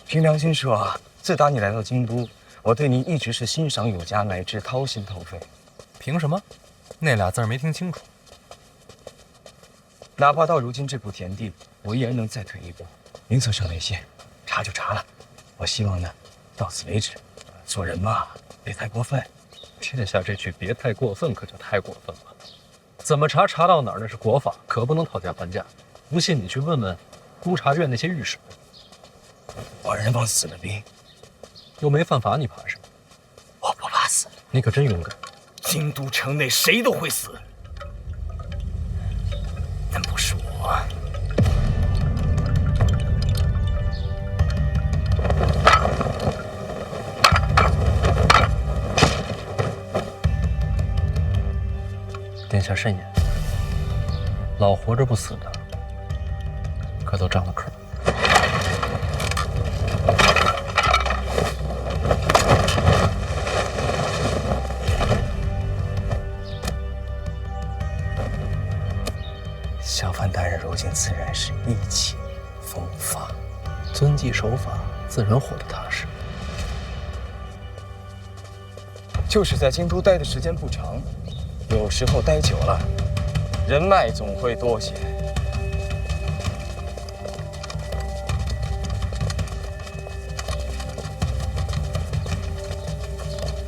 凭良心说啊，自打你来到京都，我对你一直是欣赏有加，乃至掏心掏肺。凭什么？那俩字没听清楚。哪怕到如今这步田地，我依然能再退一步。名册上那些，查就查了。我希望呢，到此为止。做人嘛，别太过分。天下这句“别太过分”可就太过分了。怎么查到哪儿那是国法，可不能讨价还价。不信你去问问督察院那些御史。我人往死了逼，又没犯法，你怕什么？我不怕死。你可真勇敢。京都城内谁都会死，但不是我。殿下慎言，老活着不死的，可都长了壳。小范大人如今自然是意气风发，遵纪守法，自然活得踏实。就是在京都待的时间不长，有时候待久了，人脉总会多些。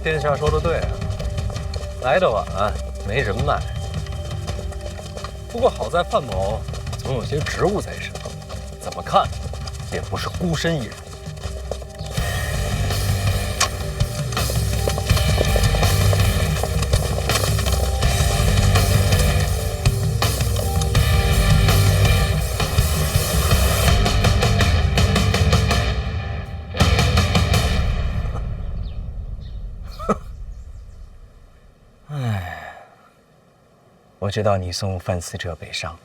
殿下说的对啊，来得晚，没人脉。不过好在范某总有些职务在身，怎么看也不是孤身一人。我知道你送范思哲北上，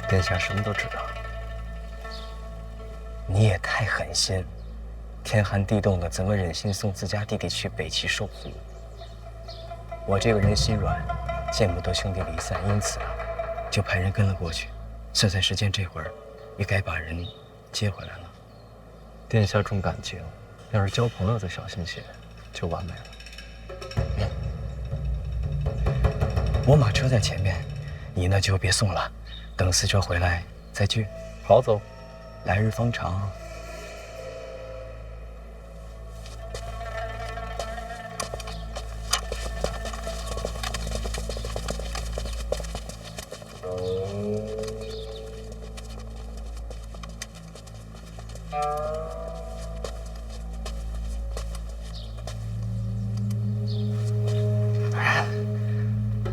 殿下什么都知道。你也太狠心，天寒地冻的，怎么忍心送自家弟弟去北齐受苦？我这个人心软，见不得兄弟离散，因此就派人跟了过去。算时间，这会儿也该把人接回来了。殿下重感情，要是交朋友再小心些，就完美了。我马车在前面，你呢就别送了，等思哲回来再聚。好走，来日方长。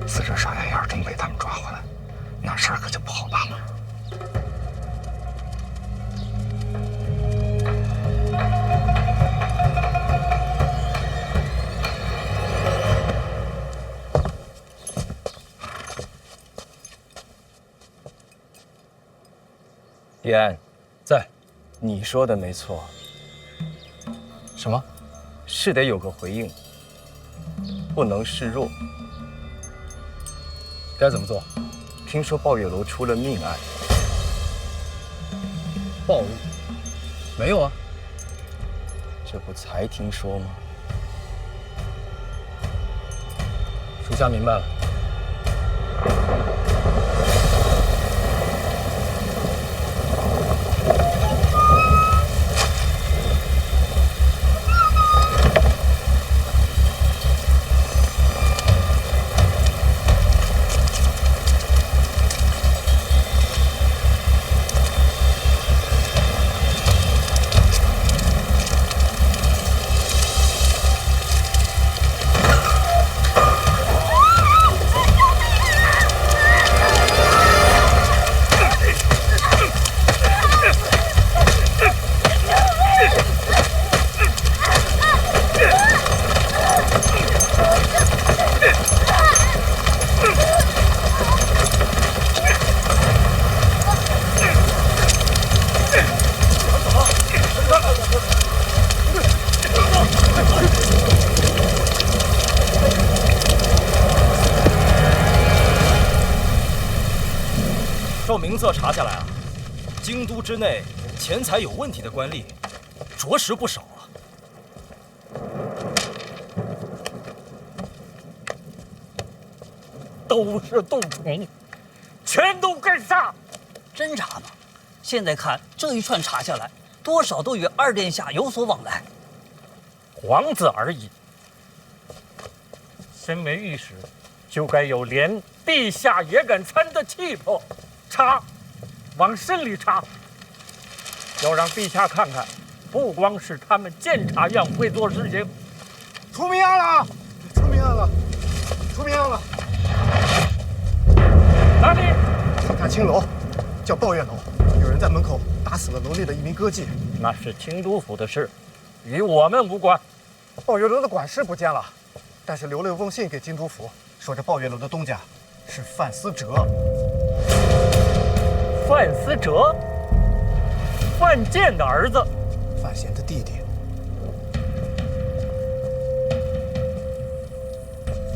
思哲少爷要是真被他们抓回来，那事儿可就不好办了。叶安，在。你说的没错。什么？是得有个回应，不能示弱。该怎么做？听说抱月楼出了命案。暴露？没有啊。这不才听说吗？属下明白了。册查下来啊，京都之内钱财有问题的官吏，着实不少啊。都是蠹虫，全都跟上！侦查嘛，现在看这一串查下来，多少都与二殿下有所往来。皇子而已。身为御史，就该有连陛下也敢参的气魄。查，往深里查，要让陛下看看，不光是他们监察院会做事情。出名案了！出名案了！出名案了！哪里？上下青楼，叫抱月楼，有人在门口打死了楼内的一名歌妓。那是清都府的事，与我们无关。抱月楼的管事不见了，但是留了封信给京都府，说这抱月楼的东家是范思哲。范思哲，范建的儿子，范闲的弟弟。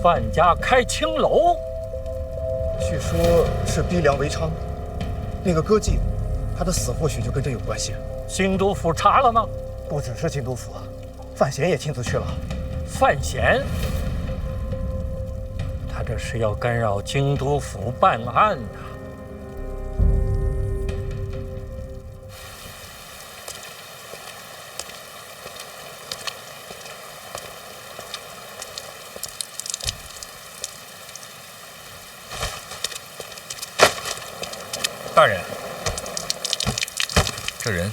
范家开青楼，据说是逼良为娼。那个歌妓，她的死或许就跟这有关系。京都府查了吗？不只是京都府，范闲也亲自去了。范闲，他这是要干扰京都府办案呐！大人，这人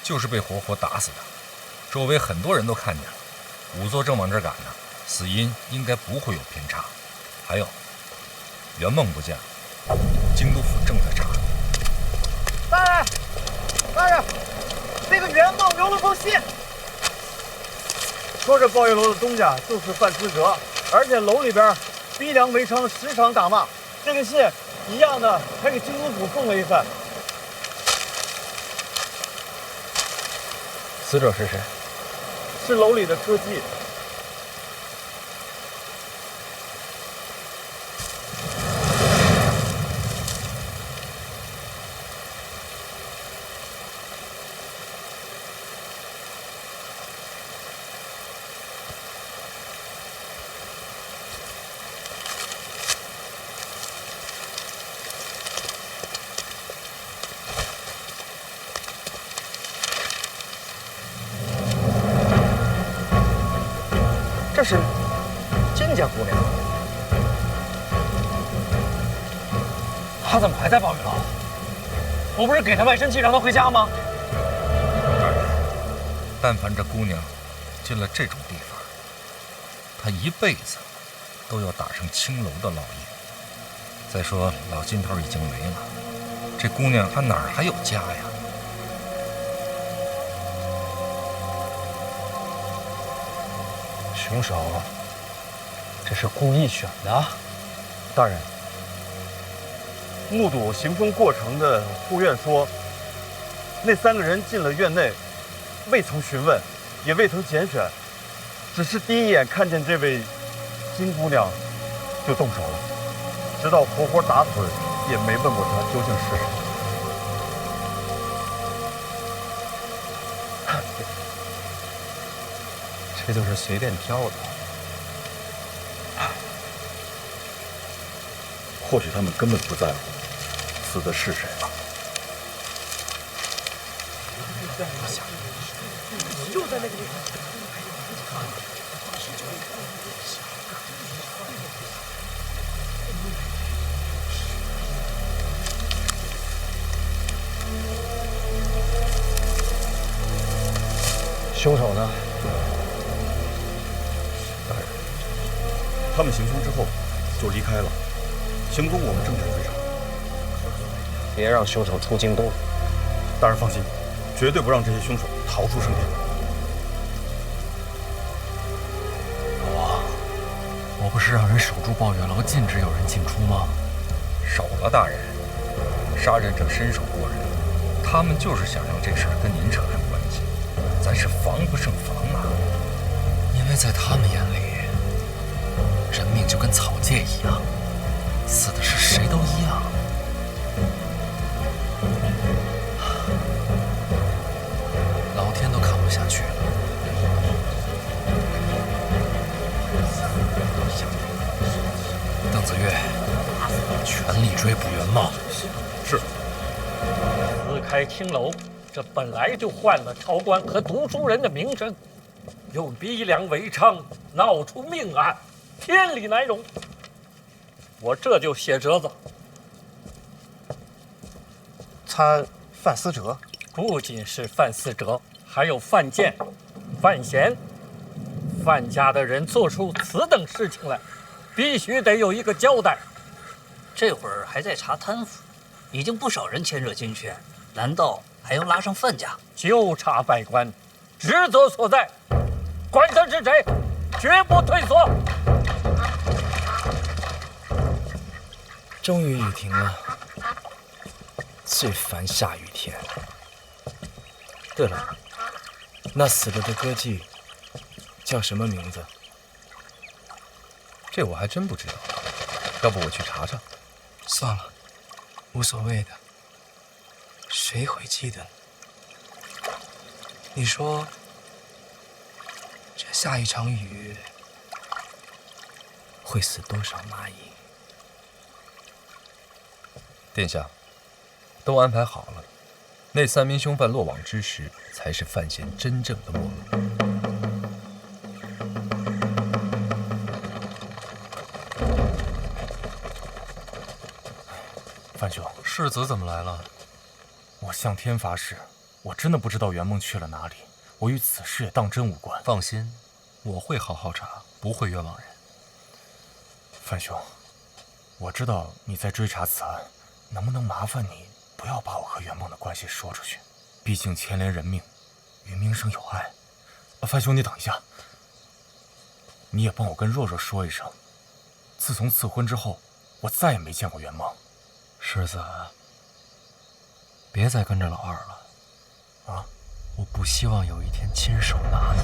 就是被活活打死的，周围很多人都看见了，仵作正往这儿赶呢，死因应该不会有偏差。还有，圆梦不见了，京都府正在查。大人，大人，那个圆梦留了封信，说这抱月楼的东家就是范思哲，而且楼里边逼良为娼，时常打骂。这个信一样的还给京都府送了一份。死者是谁？是楼里的歌妓。这是金家姑娘，她怎么还在抱月楼？我不是给她卖身契让她回家吗？大人，但凡这姑娘进了这种地方，她一辈子都要打上青楼的烙印。再说老金头已经没了，这姑娘她哪儿还有家呀？凶手，这是故意选的。大人，目睹行凶过程的护院说，那3个人进了院内，未曾询问，也未曾拣选，只是第一眼看见这位金姑娘就动手了，直到活活打死，也没问过她究竟是谁。这就是随便挑的。或许他们根本不在乎死的是谁吧。就在那个地方。凶手呢？大人，他们行凶之后就离开了，行踪我们正在追查。别让凶手出京都。大人放心，绝对不让这些凶手逃出升天。老王，我不是让人守住抱月楼，禁止有人进出吗？守了，大人。杀人者身手过人，他们就是想让这事儿跟您扯上关系，咱是防不胜防啊。因为在他们眼里，人命就跟草芥一样，死的是谁都一样。下去了。邓子越，全力追捕袁茂。是。撕开青楼，这本来就坏了朝官和读书人的名声，又逼良为娼，闹出命案，天理难容。我这就写折子。他范思哲，不仅是范思哲，还有范建、范闲。范家的人做出此等事情来，必须得有一个交代。这会儿还在查贪腐，已经不少人牵涉进去，难道还要拉上范家？纠察百官，职责所在，管他是谁，绝不退缩。终于雨停了，最烦下雨天。对了，那死了的歌妓叫什么名字？这我还真不知道，要不我去查查。算了，无所谓的。谁会记得呢？你说，这下一场雨会死多少蚂蚁？殿下，都安排好了，那3名凶犯落网之时，才是范闲真正的没落。范兄，世子怎么来了？我向天发誓，我真的不知道袁梦去了哪里，我与此事也当真无关。放心，我会好好查，不会冤枉人。范兄，我知道你在追查此案，能不能麻烦你不要把我和袁梦的关系说出去？毕竟牵连人命，与名声有碍。范兄，你等一下，你也帮我跟若若说一声，自从赐婚之后，我再也没见过袁梦。世子，别再跟着老二了，啊！我不希望有一天亲手拿你。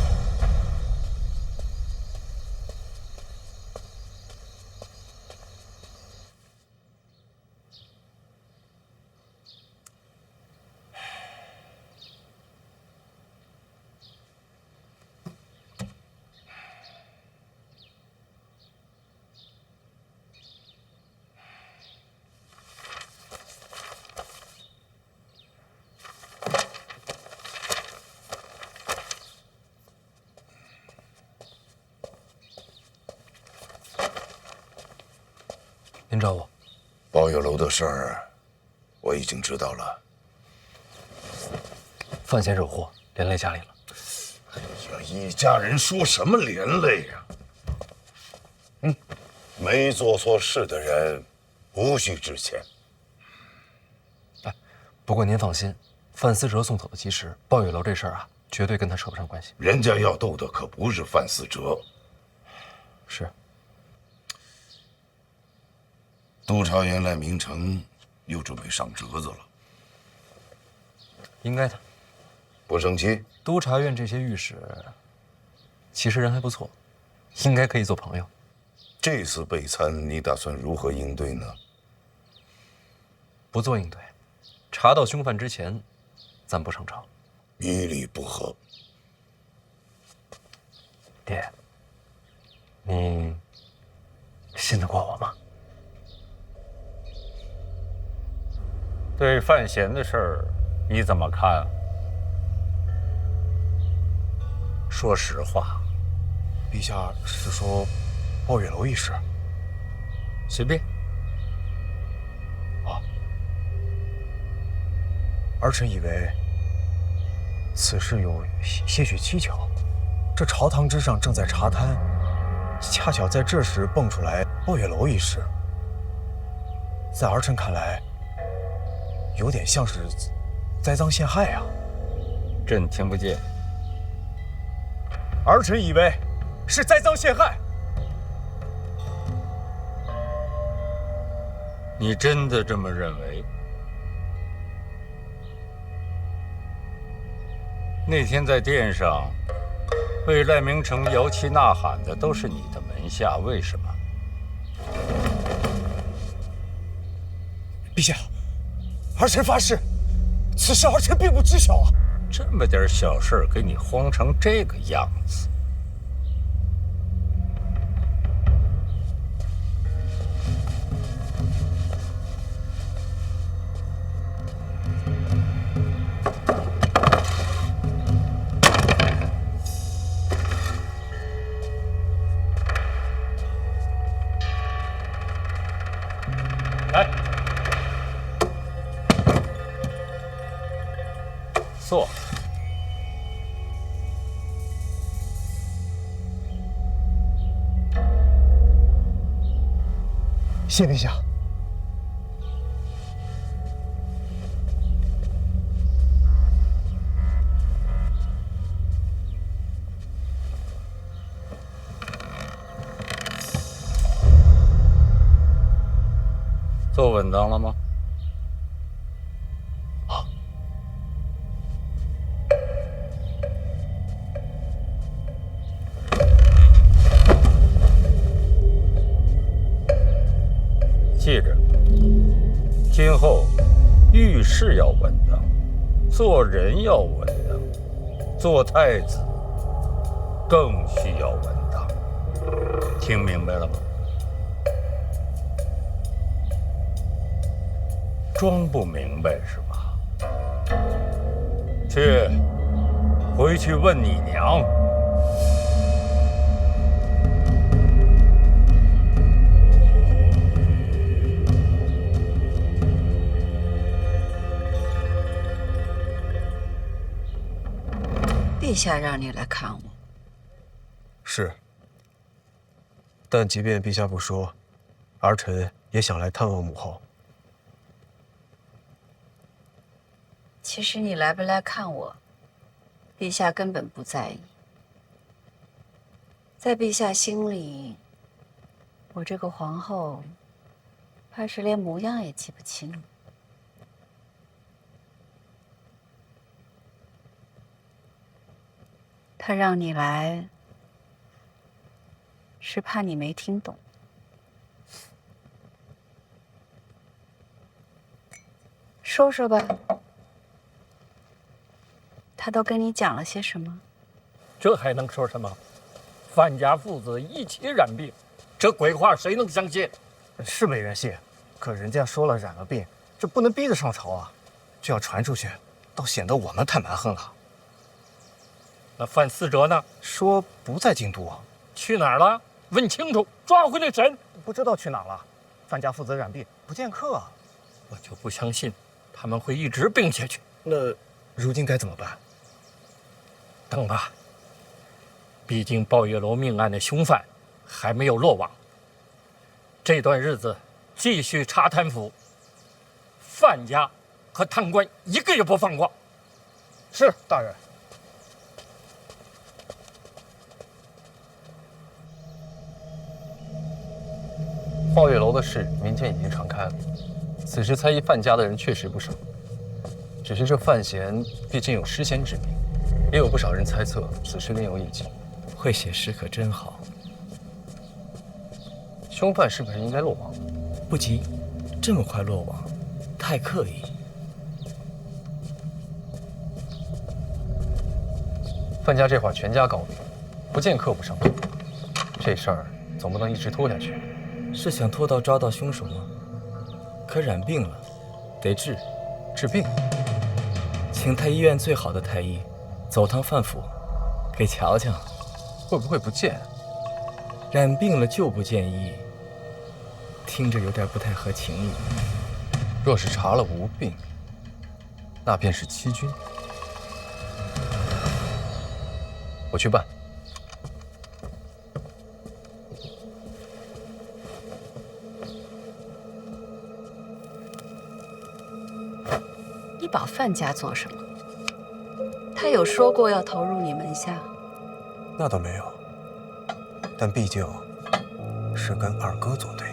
您找我？包月楼的事儿，我已经知道了。范闲惹祸，连累家里了。哎呀，一家人说什么连累呀？没做错事的人，无需致歉。哎，不过您放心，范思哲送走的及时，包月楼这事儿啊，绝对跟他扯不上关系。人家要斗的可不是范思哲。是。督察员来明城，又准备上折子了。应该的。不生气？督察院这些御史，其实人还不错，应该可以做朋友。这次备参，你打算如何应对呢？不做应对，查到凶犯之前，暂不上朝。于理不合。爹，你信得过我吗？对范闲的事儿，你怎么看？说实话，陛下是说包月楼一事？随便。儿臣以为此事有些许蹊跷。这朝堂之上正在查贪，恰巧在这时蹦出来包月楼一事，在儿臣看来，有点像是栽赃陷害啊。朕听不见。儿臣以为是栽赃陷害。你真的这么认为？那天在殿上为赖明成摇旗呐喊的都是你的门下，为什么？陛下，儿臣发誓，此事儿臣并不知晓啊。这么点小事给你慌成这个样子。来，坐。谢陛下。坐稳当了吗？好。记着，今后遇事要稳当，做人要稳当，做太子更需要稳当。听明白了吗？装不明白是吧？去，回去问你娘。陛下让你来看我，是。但即便陛下不说，儿臣也想来探望母后。其实你来不来看我，陛下根本不在意。在陛下心里，我这个皇后，怕是连模样也记不清了。他让你来，是怕你没听懂。说说吧。他都跟你讲了些什么？这还能说什么？范家父子一起染病，这鬼话谁能相信？是没人信，可人家说了染了病，这不能逼得上朝啊！这要传出去，倒显得我们太蛮横了。那范思哲呢？说不在京都，去哪儿了？问清楚，抓回来审。不知道去哪了。范家父子染病，不见客啊！我就不相信他们会一直病下去。那如今该怎么办？等吧，毕竟抱月楼命案的凶犯还没有落网。这段日子继续查贪腐，范家和贪官一个也不放过。是，大人。抱月楼的事，民间已经传开了。此时猜疑范家的人确实不少，只是这范闲毕竟有诗仙之名，也有不少人猜测此事另有隐情。会写诗可真好。凶犯是不是应该落网？不急，这么快落网，太刻意。范家这会儿全家高病，不见客不上门，这事儿总不能一直拖下去。是想拖到抓到凶手吗？可染病了，得治。治病？请太医院最好的太医，走趟范府，给瞧瞧。会不会不见？染病了就不见医，听着有点不太合情理。若是查了无病，那便是欺君。我去办。你保范家做什么？他有说过要投入你门下？那倒没有，但毕竟是跟二哥作对。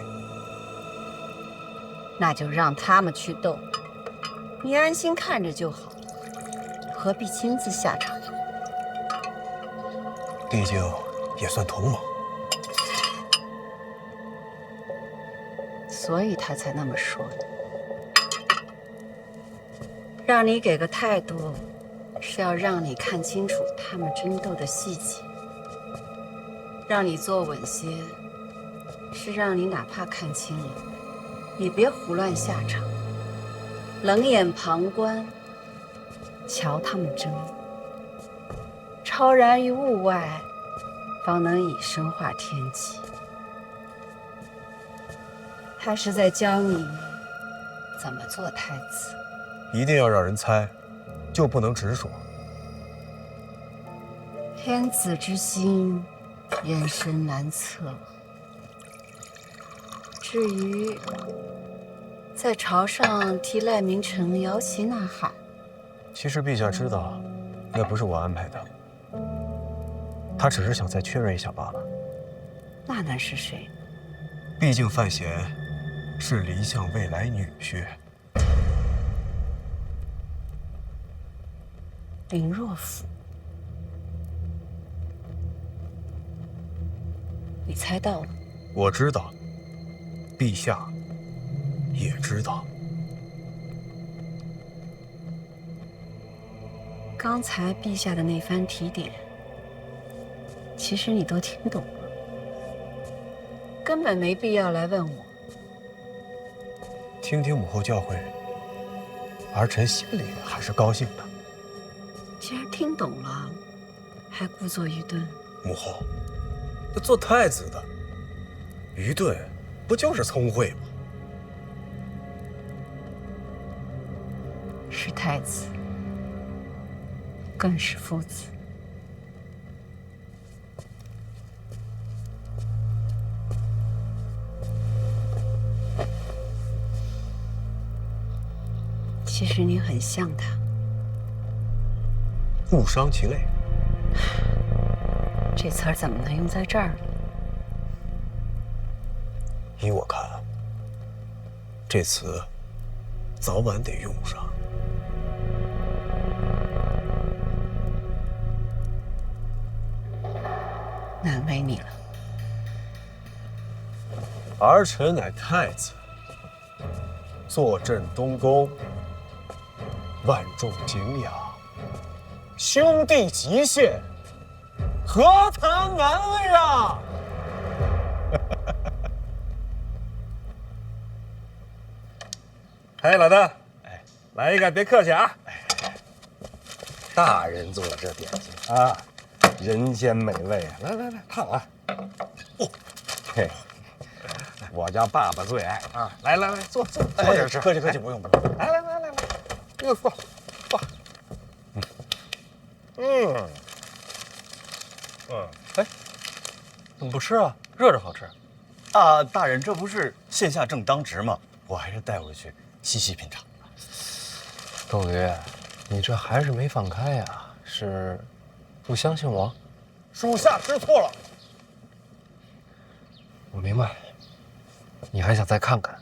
那就让他们去斗，你安心看着就好，何必亲自下场？毕竟也算同盟，所以他才那么说的。让你给个态度，是要让你看清楚他们争斗的细节，让你坐稳些，是让你哪怕看清了，也别胡乱下场，冷眼旁观，瞧他们争，超然于物外，方能以身化天机。他是在教你怎么做太子。一定要让人猜，就不能直说。天子之心，人生难测。至于在朝上替赖明成摇旗呐喊，其实陛下知道，那不是我安排的，他只是想再确认一下罢了。那能是谁？毕竟范闲是黎相未来女婿。林若甫，你猜到了？我知道，陛下也知道。刚才陛下的那番提点，其实你都听懂了，根本没必要来问我。听听母后教诲，儿臣心里还是高兴的。既然听懂了，还故作愚钝。母后，那做太子的，愚钝不就是聪慧吗？是太子，更是夫子。其实你很像他。误伤其类，这词儿怎么能用在这儿呢？依我看，这词早晚得用上。难为你了。儿臣乃太子，坐镇东宫，万众敬仰，兄弟极限，何谈难为啊！哎，老大，哎，来一个，别客气啊！大人做的这点心啊，人间美味啊！来来来，烫啊！哦，嘿，我家爸爸最爱啊！来来来，坐着吃。客气客气，不用不用。来来来来来，又坐。哎，怎么不吃啊？热着好吃。啊，大人，这不是现下正当值吗？我还是带回去细细品尝。窦瑜，你这还是没放开呀？是不相信我？属下知错了。我明白，你还想再看看，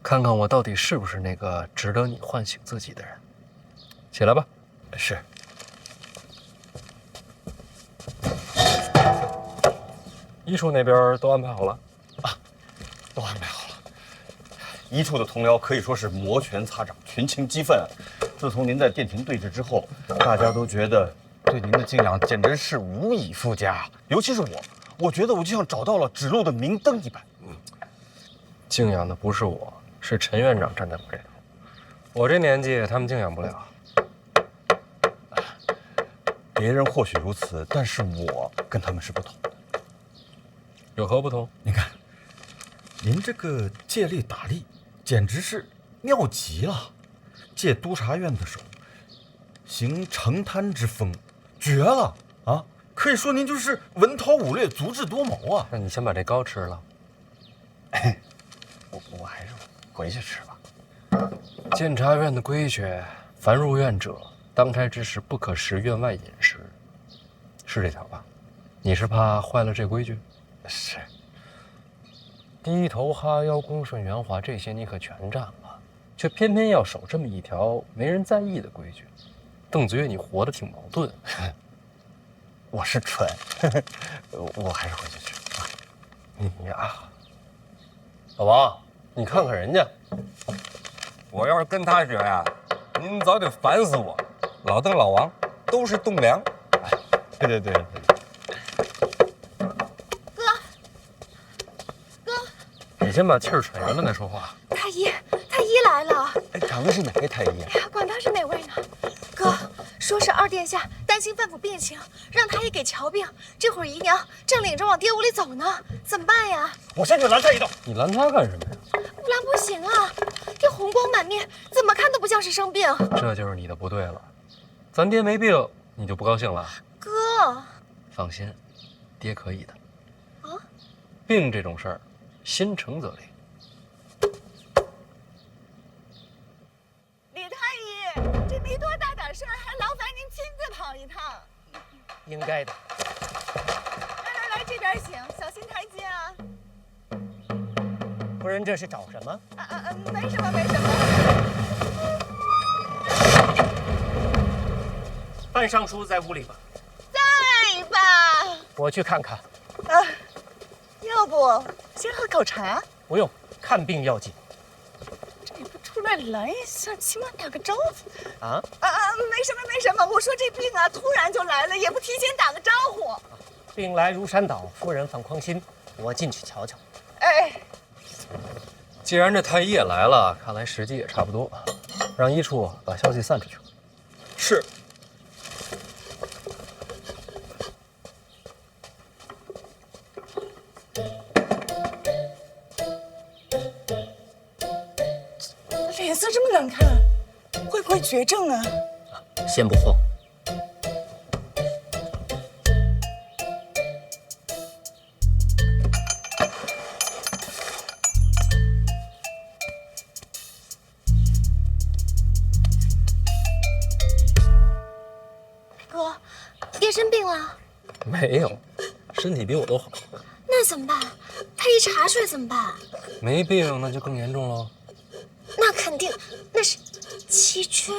看看我到底是不是那个值得你唤醒自己的人。起来吧。是。医处那边都安排好了啊，都安排好了。医处的同僚可以说是摩拳擦掌，群情激愤啊！自从您在殿廷对峙之后，大家都觉得对您的敬仰简直是无以复加。尤其是我觉得我就像找到了指路的明灯一般。敬仰的不是我，是陈院长站在我这头。我这年纪，他们敬仰不了。别人或许如此，但是我跟他们是不同的。有何不同？您看，您这个借力打力，简直是妙极了！借督察院的手，行承贪之风，绝了啊！可以说您就是文韬武略，足智多谋啊！那你先把这糕吃了。我还是回去吃吧。监察院的规矩，凡入院者，当差之时不可食院外饮食，是这条吧？你是怕坏了这规矩？是。低头哈腰、恭顺圆滑这些你可全占了，却偏偏要守这么一条没人在意的规矩。邓子越，你活得挺矛盾。我是蠢，我还是回去吃。你呀，老王，你看看人家，我要是跟他学呀，您早得烦死我。老邓、老王都是栋梁。对。你先把气儿喘匀了再说话。太医来了。哎，长的是哪位太医啊？哎呀，管他是哪位呢？哥，说是二殿下担心范府病情，让太医给瞧病。这会儿姨娘正领着往爹屋里走呢，怎么办呀？我先去拦他一道。你拦他干什么呀？拦不行啊，这红光满面，怎么看都不像是生病。这就是你的不对了。咱爹没病，你就不高兴了？哥，放心，爹可以的。啊？病这种事儿，心诚则灵。李太医，这没多大点事儿，还劳烦您亲自跑一趟。应该的。来，这边请，小心台阶啊。夫人这是找什么？没什么。范尚书在屋里吧？在吧。我去看看。要不先喝口茶？不用，看病要紧。这也不出来拦一下，起码打个招呼。没什么。我说这病啊，突然就来了，也不提前打个招呼。病来如山倒，夫人放宽心，我进去瞧瞧。哎，既然这太医也来了，看来时机也差不多，让医处把消息散出去。是。脸色这么难看，会不会绝症啊？先不慌。哥，爹生病了？没有，身体比我都好。那怎么办？他一查出来怎么办？没病那就更严重喽。那肯定，那是七缺。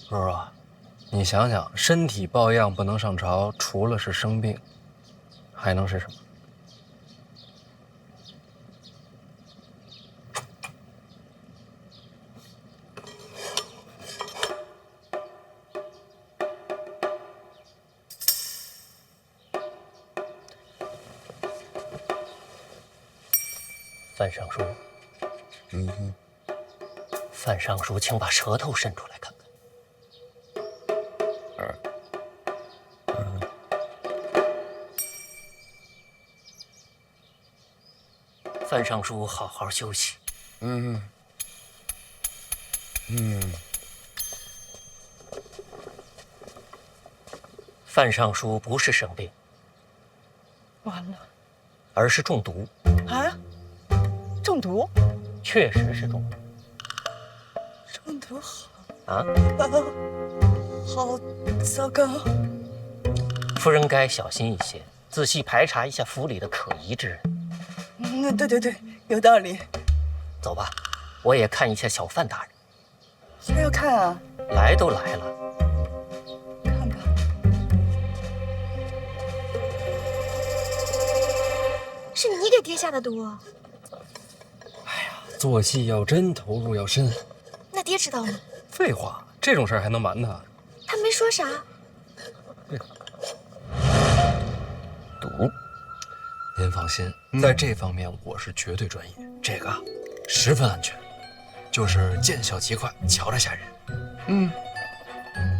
若若，你想想，身体抱恙不能上朝，除了是生病，还能是什么？范尚书，范尚书，请把舌头伸出来看看。范尚书，好好休息。范尚书不是生病，完了而是中毒。啊！中毒？确实是中毒。中毒好啊！好糟糕。夫人该小心一些，仔细排查一下府里的可疑之人。对，有道理。走吧，我也看一下小范大人。还要看啊？来都来了，看吧。是你给爹下的毒？做戏要真，投入要深。那爹知道吗？废话，这种事儿还能瞒他？他没说啥。赌，您放心，在这方面我是绝对专业，这个十分安全，就是见效极快，瞧着吓人。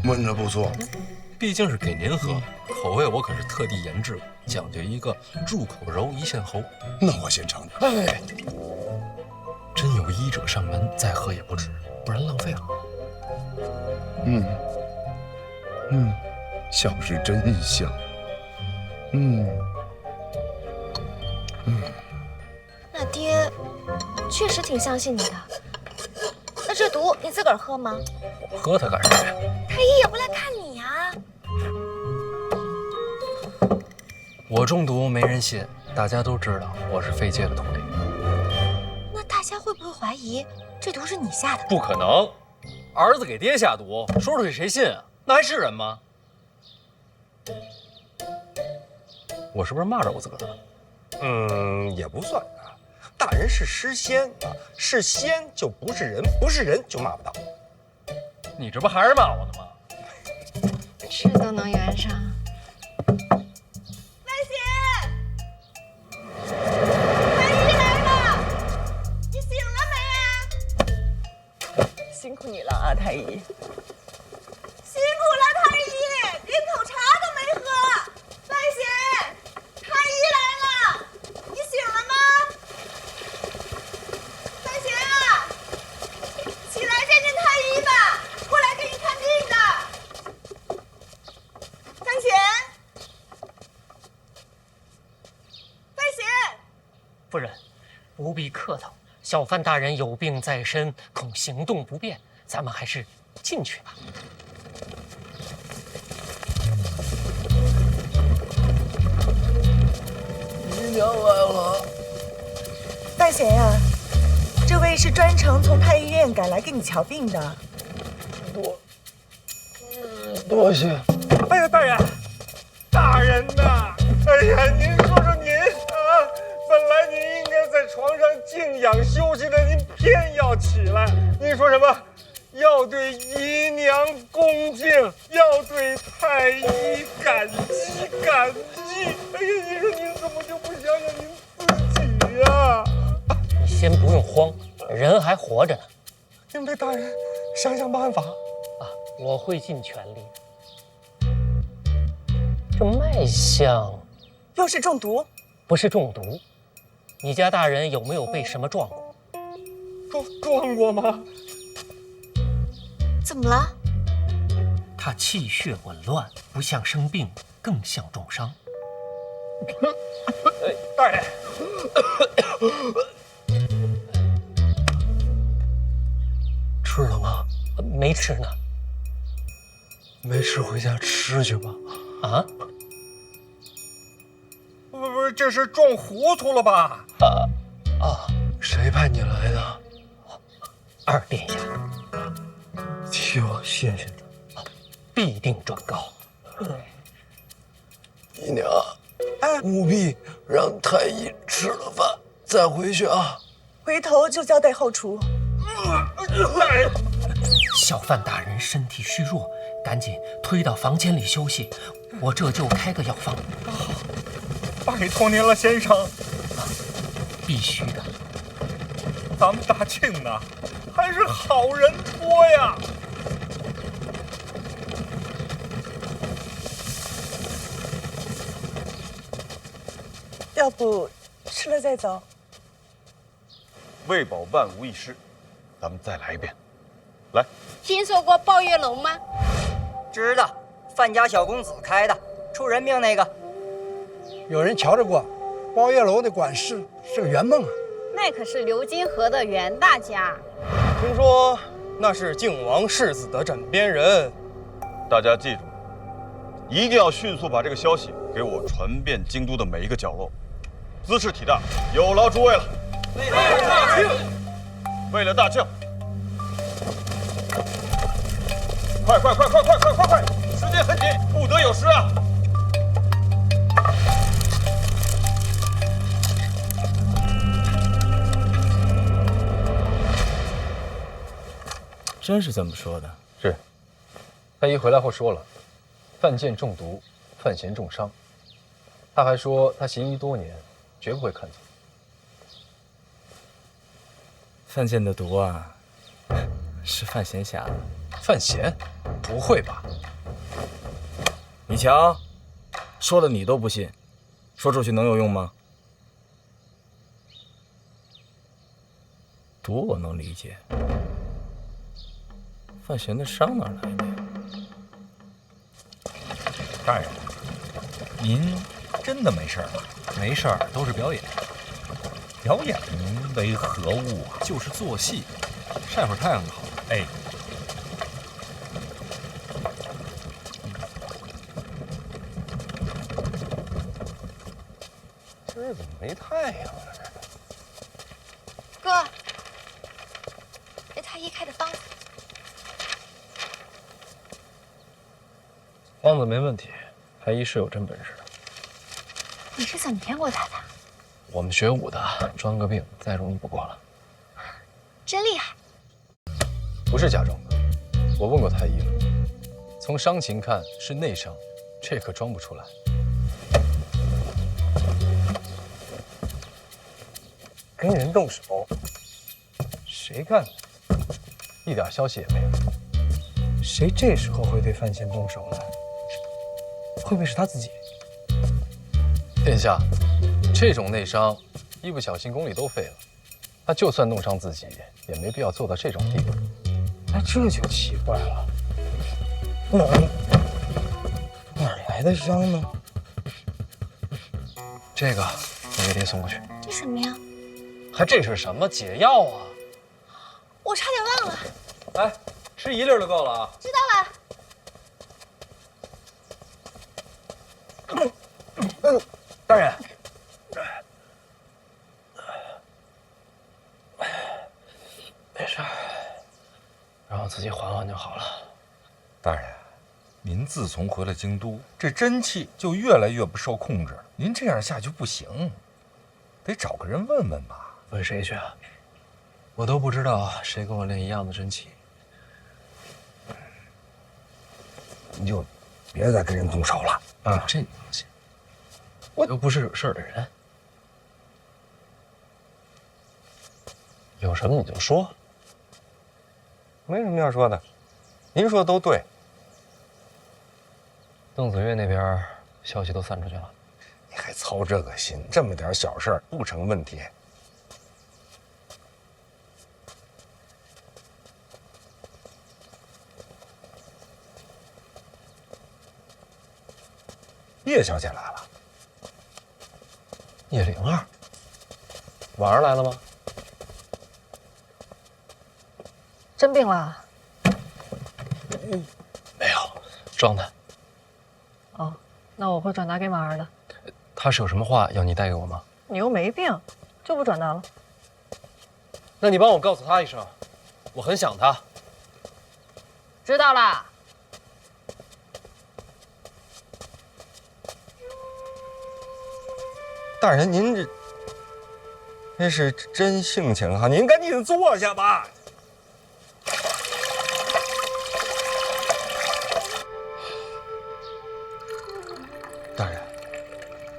闻着不错，毕竟是给您喝，口味我可是特地研制，讲究一个入口柔，一线喉。那我先尝尝。哎，真有医者上门，再喝也不迟，不然浪费了。香是真香。那爹确实挺相信你的。那这毒你自个儿喝吗？我喝它干什么呀？太医也不来看你呀。我中毒没人信，大家都知道我是废界的徒弟。那大家会不会怀疑这毒是你下的？不可能，儿子给爹下毒，说出去谁信啊？那还是人吗？我是不是骂着我自个儿了？也不算啊。大人是诗仙啊，是仙就不是人，不是人就骂不到。你这不还是骂我呢吗？是都能圆上。范闲，太医来了，你醒了没啊？辛苦你了啊，太医。辛苦了，太医，连口茶都没喝。范闲，太医来了，你醒了吗？范闲啊，起来见见太医吧，过来给你看病的。范闲，范闲，夫人，不必客套。小范大人有病在身，恐行动不便，咱们还是进去吧。姨娘来了。范闲呀，这位是专程从太医院赶来给你瞧病的。多谢。哎呀，大人，大人呐！哎呀，您说说您啊，本来您应该在床上静养休息的，您偏要起来。您说什么？要对姨娘恭敬，要对太医感激感激。哎呀，你说您怎么就不想想您自己呀？你先不用慌，人还活着呢。您为大人想想办法啊，我会尽全力的。这脉象又是中毒？不是中毒。你家大人有没有被什么撞过？撞过吗？怎么了？他气血紊乱，不像生病，更像重伤。大人，吃了吗？没吃呢。没吃，回家吃去吧。啊？不是，这是撞糊涂了吧？谁派你来的？二殿下。替我谢谢他，必定转告。姨娘，务必让太医吃了饭再回去啊。回头就交代后厨。大人，小范大人身体虚弱，赶紧推到房间里休息，我这就开个药方。拜托您了，先生。必须的。咱们大庆呢，还是好人多呀。要不吃了再走？为保万无一失，咱们再来一遍。来，听说过抱月楼吗？知道，范家小公子开的，出人命那个。有人瞧着过，包月楼的管事是个圆梦啊。那可是流金河的袁大家。听说那是靖王世子的枕边人。大家记住，一定要迅速把这个消息给我传遍京都的每一个角落。兹事体大，有劳诸位了。为了大庆，为了大庆，快！时间很紧，不得有失啊！真是这么说的？是。太医回来后说了，范建中毒，范闲重伤。他还说他行医多年，绝不会看错。范建的毒啊，是范闲下的。范闲？不会吧？你瞧，说的你都不信，说出去能有用吗？毒我能理解，范闲的伤哪来的呀？大人，您真的没事吗？没事儿，都是表演。表演为何物啊？就是做戏，晒会儿太阳就好了。哎，今儿怎么没太阳啊？哥，这太医开的方子。方子没问题，太医是有真本事的。你是怎么骗过他的？我们学武的，装个病再容易不过了。真厉害！不是假装的，我问过太医了，从伤情看是内伤，这可装不出来。跟人动手，谁干的？一点消息也没有。谁这时候会对范闲动手呢？会不会是他自己？殿下，这种内伤，一不小心功力都废了。他就算弄伤自己，也没必要做到这种地步。那这就奇怪了，哪儿来的伤呢？这个你给爹送过去。这什么呀？还这是什么解药啊？我差点忘了。哎，吃1粒就够了啊。知道了。大人，没事儿，让我自己缓缓就好了。大人，您自从回了京都，这真气就越来越不受控制。您这样下去不行，得找个人问问吧。问谁去啊？我都不知道谁跟我练一样的真气。你就别再跟人动手了啊！这你放心，我又不是惹事儿的人。有什么你就说。没什么要说的，您说的都对。邓子越那边消息都散出去了，你还操这个心？这么点小事儿不成问题。叶小姐来了。叶灵儿，晚上来了吗？真病了？没有，装的。哦，那我会转达给马儿的。他是有什么话要你带给我吗？你又没病，就不转达了。那你帮我告诉他一声，我很想他。知道了。大人，您这是真性情啊！您赶紧坐下吧。大人，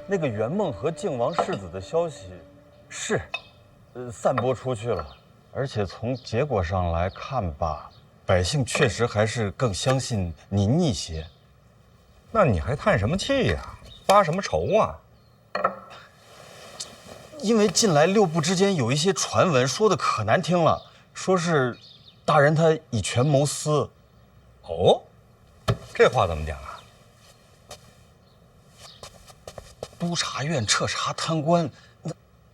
那个圆梦和靖王世子的消息是，散播出去了，而且从结果上来看吧，百姓确实还是更相信您一些。那你还叹什么气呀？发什么愁啊？因为近来六部之间有一些传闻，说的可难听了，说是大人他以权谋私。哦，这话怎么讲啊？督察院彻查贪官，那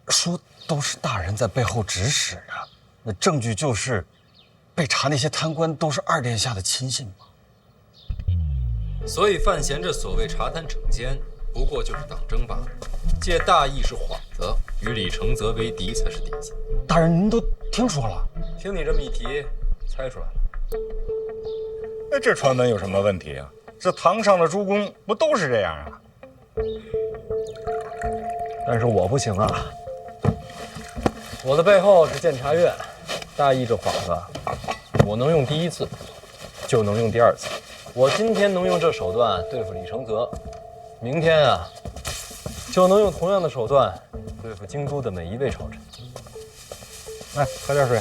说都是大人在背后指使的，那证据就是被查那些贪官都是二殿下的亲信嘛。所以范闲这所谓查贪惩奸，不过就是党争罢了。借大义是幌子，与李承则为敌才是底子。大人，您都听说了？听你这么一提，猜出来了。那这传闻有什么问题啊？这堂上的诸公不都是这样啊？但是我不行啊，我的背后是监察院，大义这幌子，我能用第一次，就能用第二次。我今天能用这手段对付李承则，明天啊，就能用同样的手段对付京都的每一位朝臣。来，喝点水。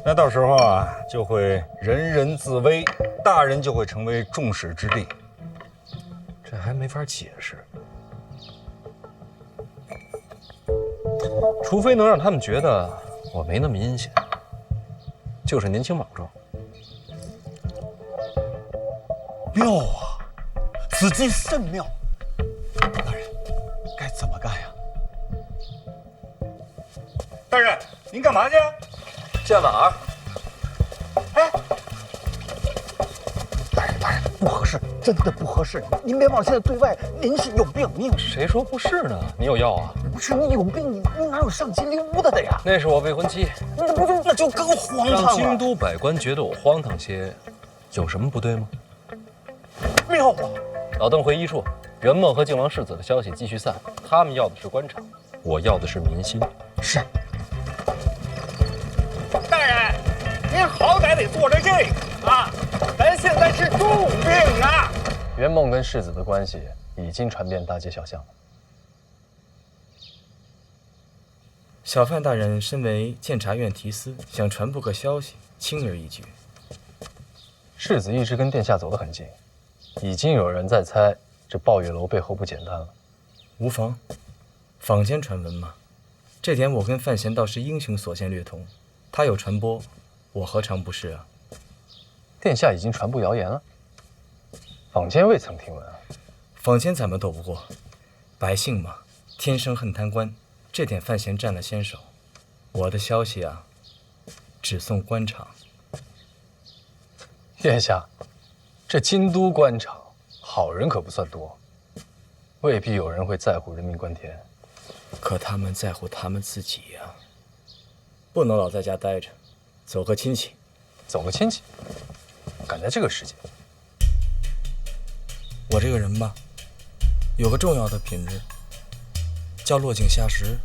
那到时候啊，就会人人自危，大人就会成为众矢之的。这还没法解释，除非能让他们觉得我没那么阴险，就是年轻莽撞。妙啊，此计甚妙。大人，该怎么干呀？大人，您干嘛去？见婉儿。哎，大人，不合适，真的不合适。您别忘，现在对外您是有病，你有谁说不是呢？你有药啊？不是，你有病，你哪有上京溜达的呀？那是我未婚妻。那就更荒唐了。让京都百官觉得我荒唐些，有什么不对吗？妙啊！老邓回医处，圆梦和靖王世子的消息继续散，他们要的是官场，我要的是民心。是。大人，您好歹得做着这个袁梦跟世子的关系已经传遍大街小巷了。小范大人身为监察院提司，想传播个消息，轻而易举。世子一直跟殿下走得很近，已经有人在猜这抱月楼背后不简单了。无妨，坊间传闻嘛，这点我跟范闲倒是英雄所见略同。他有传播，我何尝不是啊？殿下已经传播谣言了，坊间未曾听闻啊。坊间咱们斗不过，百姓嘛，天生恨贪官，这点范闲占了先手。我的消息啊，只送官场。殿下，这京都官场好人可不算多，未必有人会在乎人命关天。可他们在乎他们自己呀，不能老在家待着，走个亲戚。走个亲戚？赶在这个时节？我这个人吧，有个重要的品质，叫落井下石。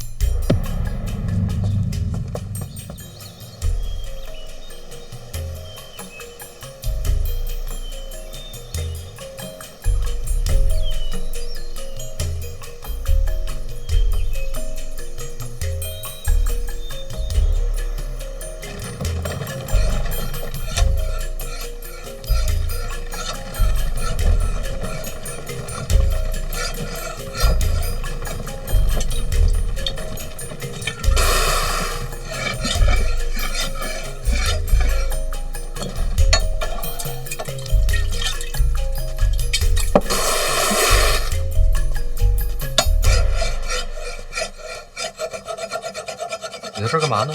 你在这儿干嘛呢？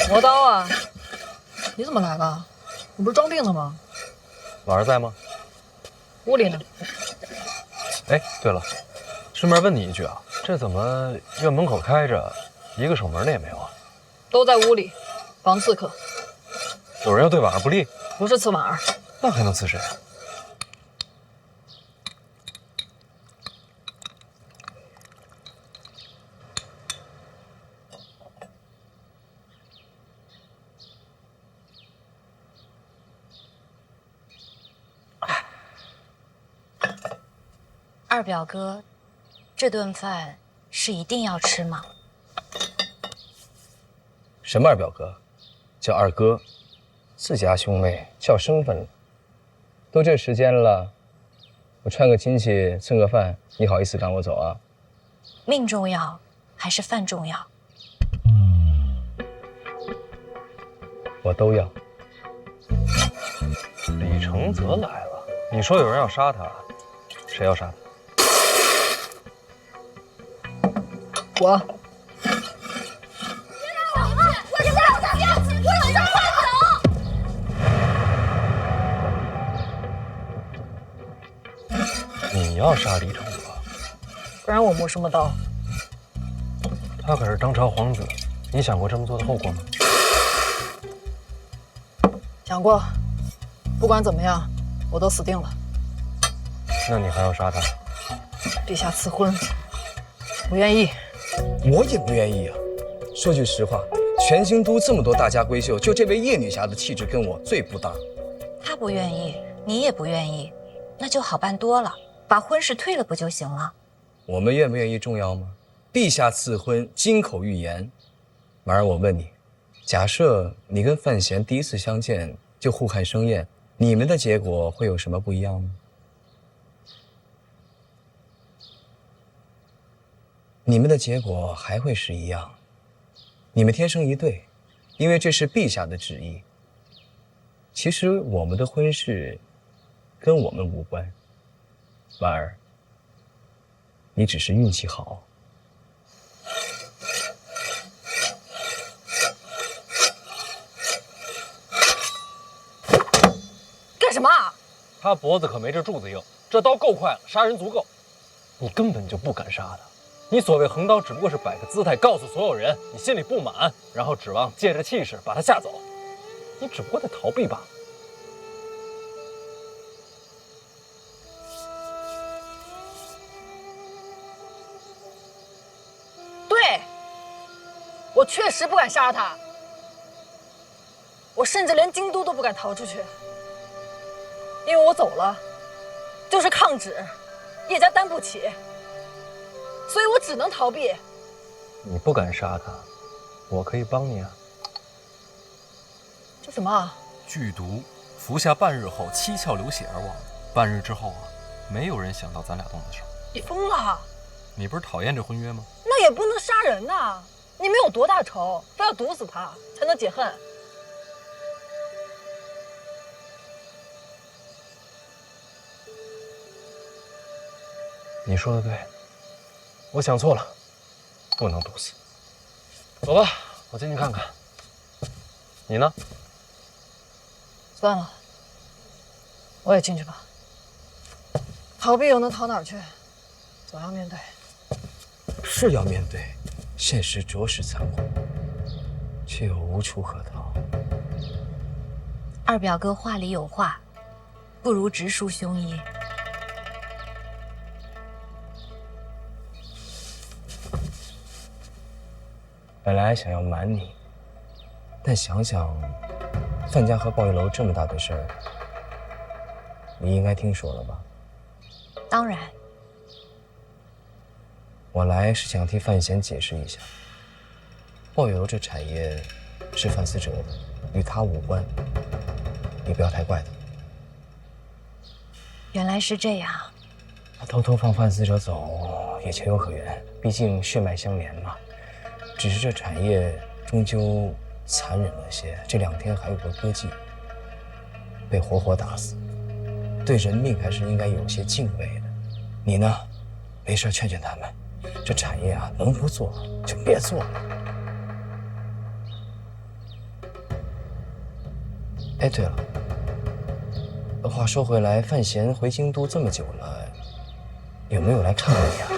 磨刀啊！你怎么来了？你不是装病的吗？婉儿在吗？屋里呢。哎，对了，顺便问你一句啊，这怎么院门口开着，一个守门的也没有啊？都在屋里，防刺客。有人要对婉儿不利？不是刺婉儿，那还能刺谁啊？二表哥，这顿饭是一定要吃吗？什么二表哥，叫二哥，自家兄妹叫生分了。都这时间了，我串个亲戚蹭个饭，你好意思赶我走啊？命重要还是饭重要？我都要。李承泽来了，你说有人要杀他，谁要杀他？我。你要杀李承泽，不然我磨什么刀？他可是当朝皇子，你想过这么做的后果吗？想过，不管怎么样，我都死定了。那你还要杀他？陛下赐婚，不愿意。我也不愿意啊。说句实话，全京都这么多大家闺秀，就这位叶女侠的气质跟我最不搭。他不愿意，你也不愿意，那就好办多了，把婚事退了不就行了？我们愿不愿意重要吗？陛下赐婚，金口玉言。婉儿，我问你，假设你跟范闲第一次相见就互看生厌，你们的结果会有什么不一样吗？你们的结果还会是一样，你们天生一对，因为这是陛下的旨意。其实我们的婚事跟我们无关，婉儿，你只是运气好。干什么啊？他脖子可没这柱子硬，这刀够快了，杀人足够。你根本就不敢杀他。你所谓横刀，只不过是摆个姿态，告诉所有人你心里不满，然后指望借着气势把他吓走。你只不过在逃避罢了。对，我确实不敢杀他，我甚至连京都都不敢逃出去，因为我走了，就是抗旨，叶家担不起，所以我只能逃避。你不敢杀他，我可以帮你啊。这什么？剧毒，服下半日后七窍流血而亡。半日之后啊，没有人想到咱俩动的手。你疯了！你不是讨厌这婚约吗？那也不能杀人呐！你们有多大仇，非要毒死他才能解恨？你说的对，我想错了，不能毒死。走吧，我进去看看。你呢？算了，我也进去吧。逃避又能逃哪儿去？总要面对。是要面对，现实着实残酷，却又无处可逃。二表哥话里有话，不如直抒胸臆。本来想要瞒你，但想想范家和鲍玉楼这么大的事儿，你应该听说了吧？当然，我来是想替范闲解释一下，鲍玉楼这产业是范思哲的，与他无关，你不要太怪他。原来是这样。他偷偷放范思哲走也情有可原，毕竟血脉相连嘛。只是这产业终究残忍了些，这2天还有个歌妓被活活打死，对人命还是应该有些敬畏的。你呢，没事劝劝他们，这产业啊，能不做就别做了。哎，对了，话说回来，范闲回京都这么久了，有没有来看过你啊？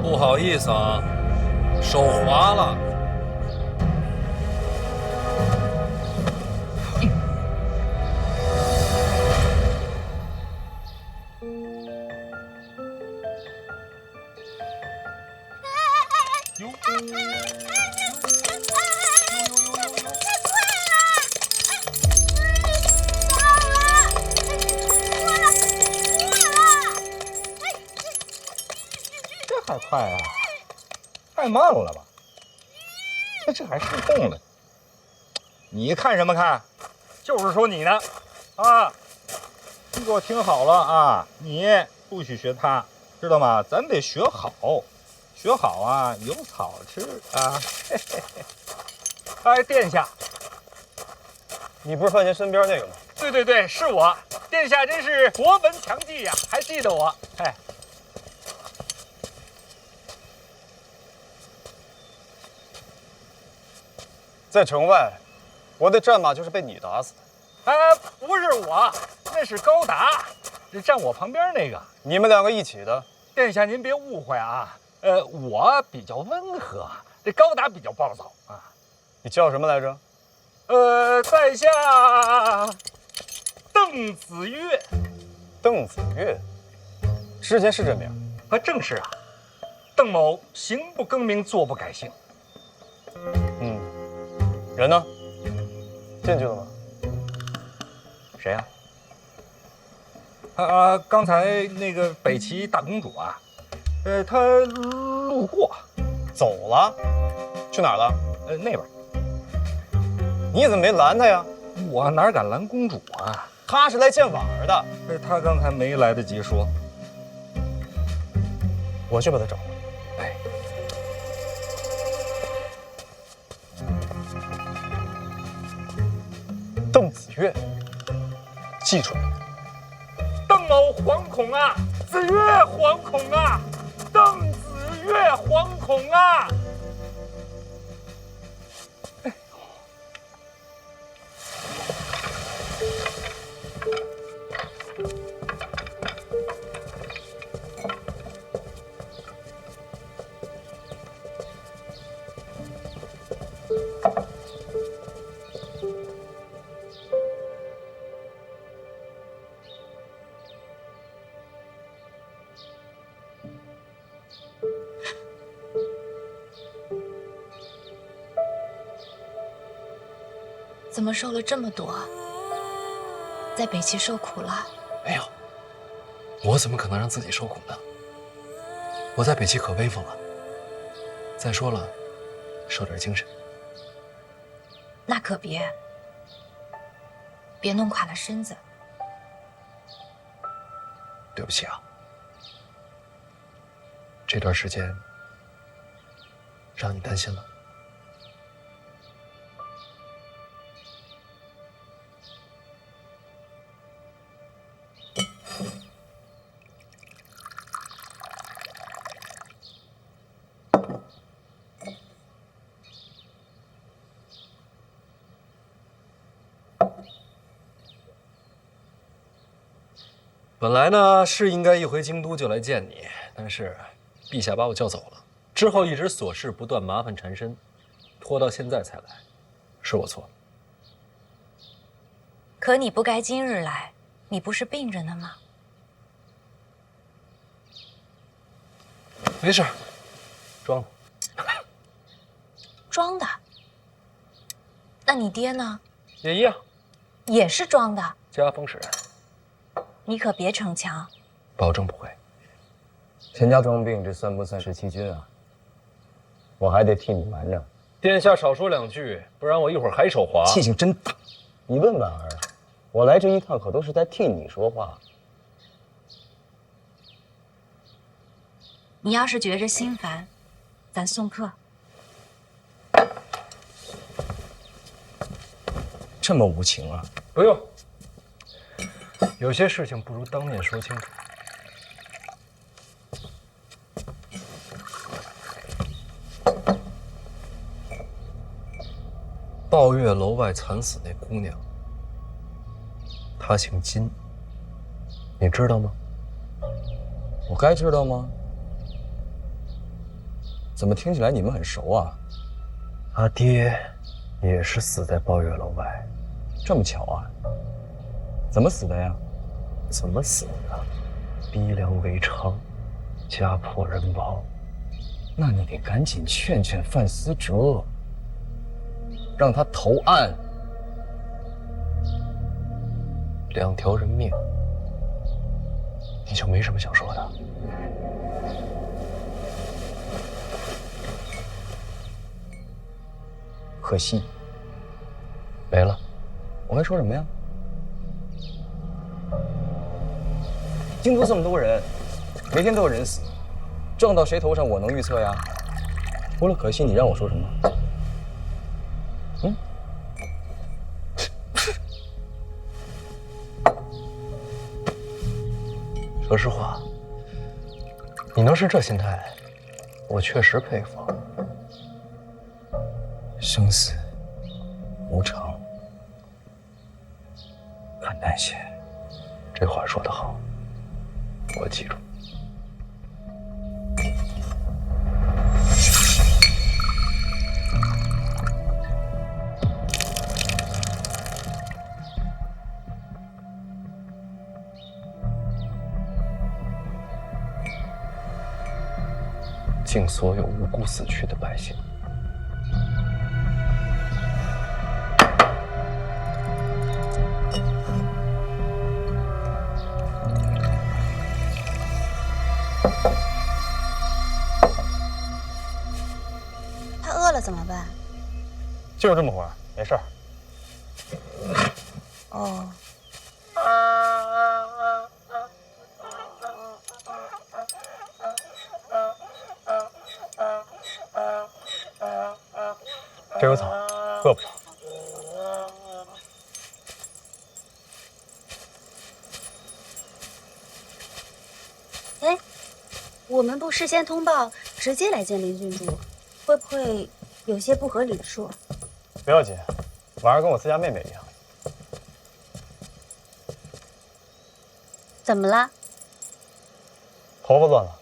不好意思啊，手滑了。太快啊，太慢了吧？这还失控了？你看什么看？就是说你呢，啊！你给我听好了啊！你不许学他，知道吗？咱得学好，学好啊，有草吃啊！嘿嘿嘿。哎，殿下，你不是范闲身边那个吗？对对对，是我。殿下真是国门强记呀，还记得我。哎。在城外，我的战马就是被你打死的。不是我，那是高达，是站我旁边那个。你们2个一起的。殿下您别误会啊，我比较温和，这高达比较暴躁啊。你叫什么来着？在下邓子越。邓子越，之前是这名？正是啊。邓某行不更名，坐不改姓。人呢？进去了吗？谁呀？刚才那个北齐大公主啊，她路过，走了，去哪儿了？那边。你怎么没拦她呀？我哪敢拦公主啊？她是来见婉儿的。她刚才没来得及说。我去把她找来。哎。邓子越，记住了。邓某惶恐啊，子越惶恐啊，邓子越惶恐啊！怎么受了这么多？在北齐受苦了？没有，我怎么可能让自己受苦呢？我在北齐可威风了。再说了，受点精神。那可别，别弄垮了身子。对不起啊，这段时间让你担心了。本来呢是应该一回京都就来见你，但是陛下把我叫走了，之后一直琐事不断，麻烦缠身，拖到现在才来，是我错了。可你不该今日来，你不是病着呢吗？没事，装的。装的？那你爹呢？也一样，也是装的。家风使然。你可别逞强，保证不会。全家装病，这算不算是欺君啊？我还得替你瞒着。殿下少说两句，不然我一会儿还手滑。气性真大。你问婉儿，我来这一趟可都是在替你说话。你要是觉着心烦，咱送客。这么无情啊？不用。有些事情不如当面说清楚。抱月楼外惨死那姑娘，她姓金，你知道吗？我该知道吗？怎么听起来你们很熟啊？他爹也是死在抱月楼外，这么巧啊？怎么死的呀？怎么死的？逼良为娼，家破人亡。那你得赶紧劝劝范思哲，让他投案。2条人命，你就没什么想说的？可惜，没了。我该说什么呀？京都这么多人，每天都有人死，撞到谁头上我能预测呀？除了可惜，你让我说什么？嗯？说实话，你能是这心态，我确实佩服。生死无常，看淡些。这话说得好，我记住。敬所有无辜死去的百姓。他饿了怎么办？就这么会儿，没事儿。哦。这有草，饿不着。哎，我们不事先通报，直接来见林郡主，会不会有些不合礼数？不要紧，婉儿跟我自家妹妹一样。怎么了？头发乱了。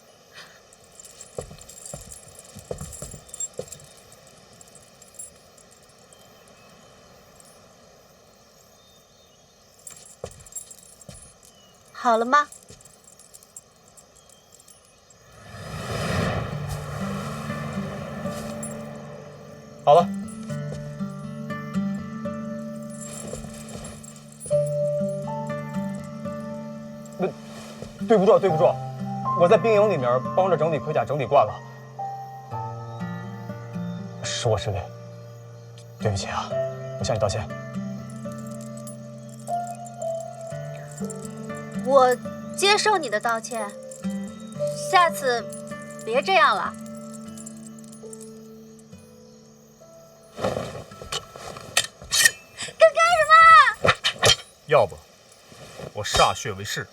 好了吗？好了。对不住，我在兵营里面帮着整理盔甲，整理惯了，是我失礼，对不起啊，我向你道歉。我接受你的道歉，下次别这样了。干什么？要不我歃血为誓。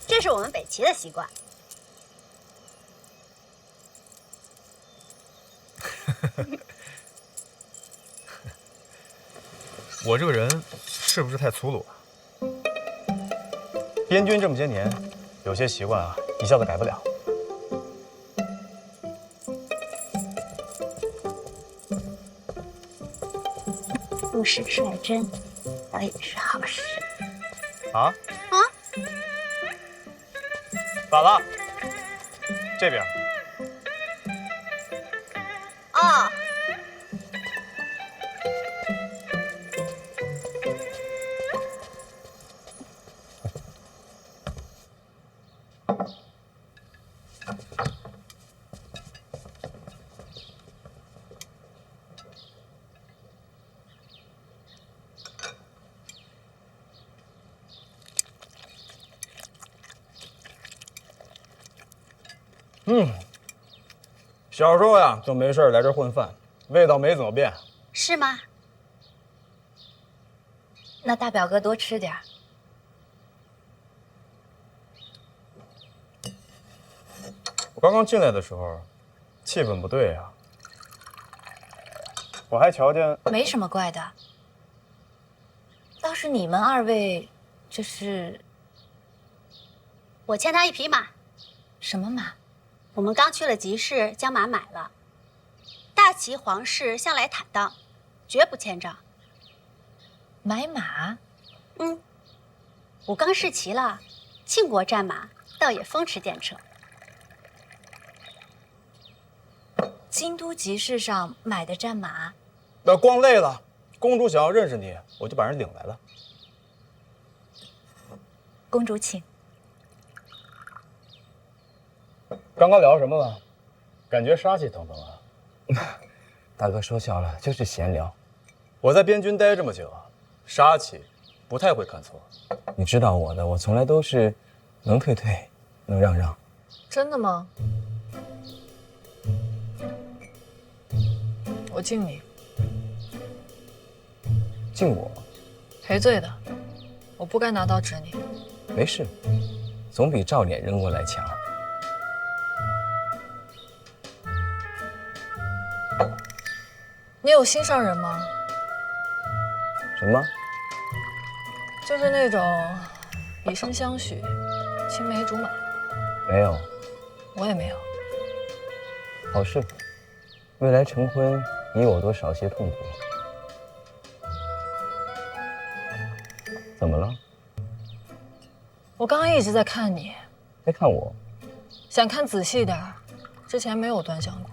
这是我们北齐的习惯。我这个人是不是太粗鲁了？边军这么些年，有些习惯啊，一下子改不了。不识率真，倒也是好事。啊？咋了？这边。哦。小时候呀，就没事来这混饭，味道没怎么变。是吗？那大表哥多吃点儿。我刚刚进来的时候，气氛不对呀。我还瞧见……没什么怪的。倒是你们二位，这是……我欠他一匹马。什么马？我们刚去了集市，将马买了。大齐皇室向来坦荡，绝不欠账。买马？武刚试骑了，庆国战马倒也风驰电掣。京都集市上买的战马？那光累了。公主想要认识你，我就把人领来了。公主请。刚刚聊什么了？感觉杀气腾腾啊！大哥说笑了，就是闲聊。我在边军待这么久，杀气不太会看错。你知道我的，我从来都是能退退，能让让。真的吗？我敬你。敬我？赔罪的，我不该拿刀指你。没事，总比照脸扔过来强。你有心上人吗？什么？就是那种以身相许、青梅竹马。没有。我也没有。好事，未来成婚，你我多少些痛苦。怎么了？我刚刚一直在看你。在看我？想看仔细点儿，之前没有端详过。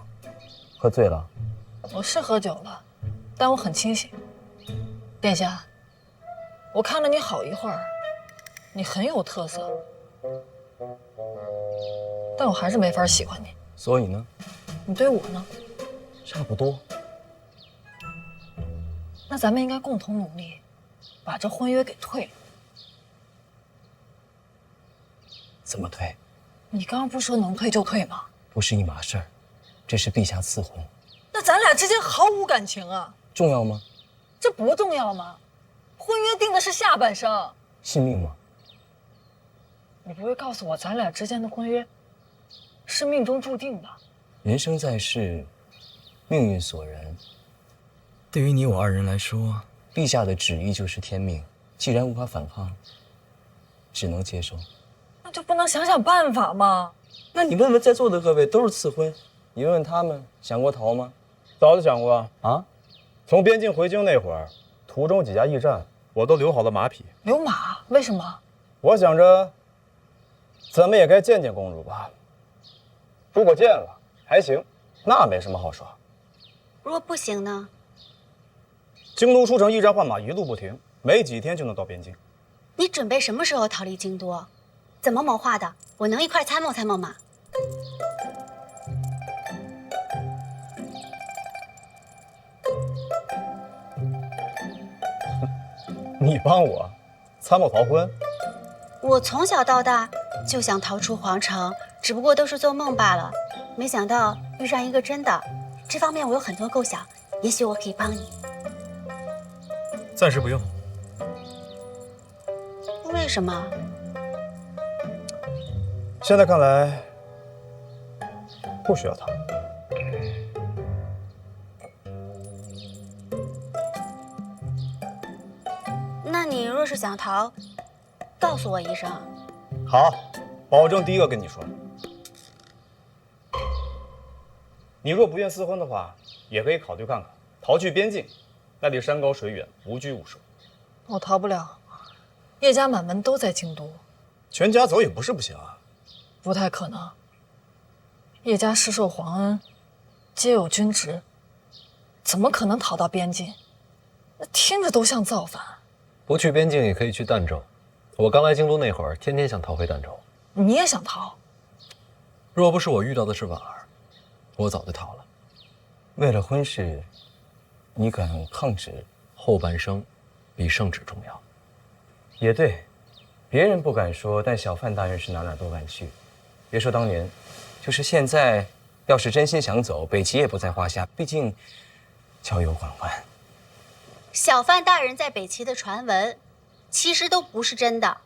喝醉了？我是喝酒了，但我很清醒。殿下，我看了你好一会儿，你很有特色，但我还是没法喜欢你。所以呢？你对我呢？差不多。那咱们应该共同努力，把这婚约给退了。怎么退？你刚刚不是说能退就退吗？不是一码事儿，这是陛下赐婚。那咱俩之间毫无感情啊！重要吗？这不重要吗？婚约定的是下半生，信命吗？你不会告诉我咱俩之间的婚约是命中注定的？人生在世，命运所人。对于你我二人来说，陛下的旨意就是天命。既然无法反抗，只能接受。那就不能想想办法吗？那你问问在座的各位，都是赐婚，你问问他们想过逃吗？早就想过啊。从边境回京那会儿，途中几家驿站，我都留好了马匹。留马？为什么？我想着，咱们也该见见公主吧。如果见了还行，那没什么好说。如果不行呢？京都出城驿站换马一路不停，没几天就能到边境。你准备什么时候逃离京都？怎么谋划的？我能一块参谋参谋吗？你帮我参谋逃婚？我从小到大就想逃出皇城，只不过都是做梦罢了。没想到遇上一个真的，这方面我有很多构想，也许我可以帮你。暂时不用。为什么？现在看来，不需要他。那你若是想逃，告诉我一声。好，保证第一个跟你说。你若不愿私婚的话，也可以考虑看看逃去边境，那里山高水远，无拘无束。我逃不了，叶家满门都在京都，全家走也不是不行啊。不太可能。叶家世受皇恩，皆有军职，怎么可能逃到边境？听着都像造反。不去边境也可以去儋州。我刚来京都那会儿，天天想逃回儋州。你也想逃？若不是我遇到的是婉儿，我早就逃了。为了婚事，你敢抗旨？后半生比圣旨重要。也对，别人不敢说，但小范大人是哪都敢去。别说当年，就是现在，要是真心想走，北齐也不在话下。毕竟交友广泛。小范大人在北齐的传闻，其实都不是真的。